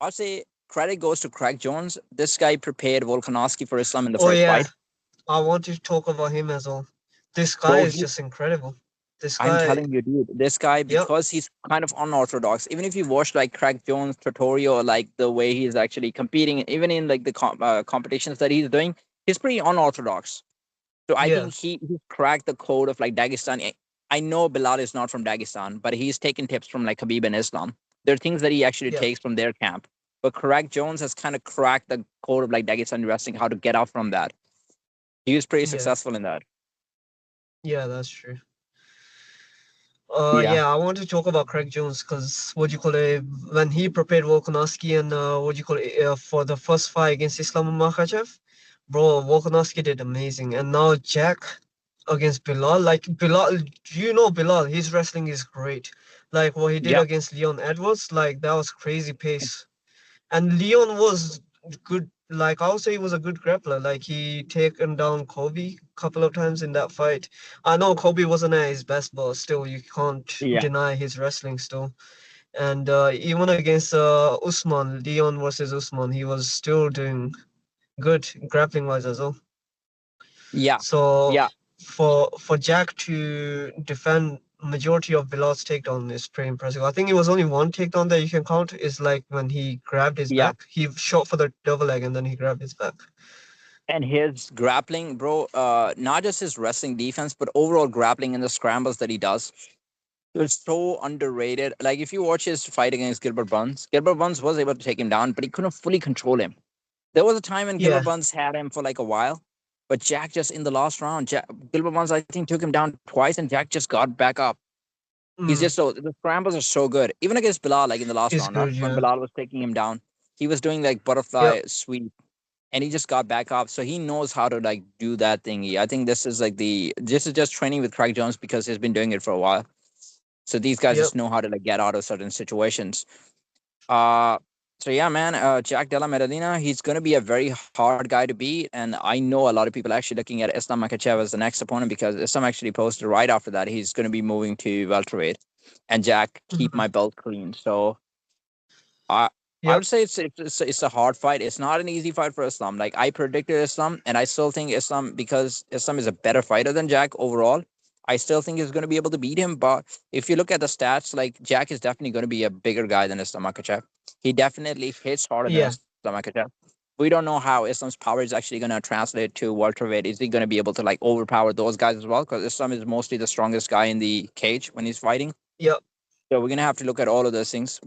I'll say credit goes to Craig Jones. This guy prepared Volkanovski for Islam in the Oh first yeah, fight. I want to talk about him as well. This guy Bro, is just incredible. This I'm guy, telling you, dude, this guy, yep, because he's kind of unorthodox, even if you watch like Craig Jones tutorial, like the way he's actually competing, even in like the competitions that he's doing, he's pretty unorthodox. So I yeah, think he cracked the code of like Dagestan. I know Bilal is not from Dagestan, but he's taken tips from like Khabib and Islam. There are things that he actually yeah, takes from their camp. But Craig Jones has kind of cracked the code of like Dagestan wrestling, how to get out from that. He was pretty yeah, successful in that. yeah. That's true. Yeah. Yeah, I want to talk about Craig Jones because what you call it when he prepared Volkanovski and what you call it for the first fight against Islam Makhachev, bro, Volkanovski did amazing, and now Jack against Bilal, like Bilal, you know Bilal, his wrestling is great. Like what he did Yep. against Leon Edwards, like that was crazy pace. And Leon was good. Like I would say, he was a good grappler. Like he taken down Kobe a couple of times in that fight. I know Kobe wasn't at his best, but still, you can't Yeah. deny his wrestling still. And even against Usman, Leon versus Usman, he was still doing good grappling wise as well. Yeah. So Yeah. for Jack to defend majority of Bilal's takedown is pretty impressive. I think it was only one takedown that you can count is like when he grabbed his Yeah. back. He shot for the double leg and then he grabbed his back. And his grappling, bro, not just his wrestling defense, but overall grappling and the scrambles that he does. It's so underrated. Like if you watch his fight against Gilbert Burns was able to take him down, but he couldn't fully control him. There was a time when Gilbert Yeah. Burns had him for like a while, but Jack just in the last round, Gilbert Burns I think took him down twice, and Jack just got back up. He's Mm, just so the scrambles are so good. Even against Bilal, like in the last he's round, not good, when yeah. Bilal was taking him down, he was doing like Yep. butterfly sweep, and he just got back up. So he knows how to like do that thingy. I think this is just training with Craig Jones because he's been doing it for a while. So these guys Yep. just know how to like get out of certain situations. Uh, so yeah, man, Jack Della Maddalena, he's going to be a very hard guy to beat, and I know a lot of people actually looking at Islam Makhachev as the next opponent because Islam actually posted right after that he's going to be moving to welterweight, and Jack keep Mhm. my belt clean. So I. I Yep. would say it's a hard fight. It's not an easy fight for Islam. Like I predicted Islam, and I still think Islam because Islam is a better fighter than Jack overall. I still think he's going to be able to beat him. But if you look at the stats, like Jack is definitely going to be a bigger guy than Islam Makhachev. He definitely hits harder than Yeah. Islam Makhachev. We don't know how Islam's power is actually going to translate to welterweight. Is he going to be able to like overpower those guys as well? Because Islam is mostly the strongest guy in the cage when he's fighting. Yep. So we're going to have to look at all of those things.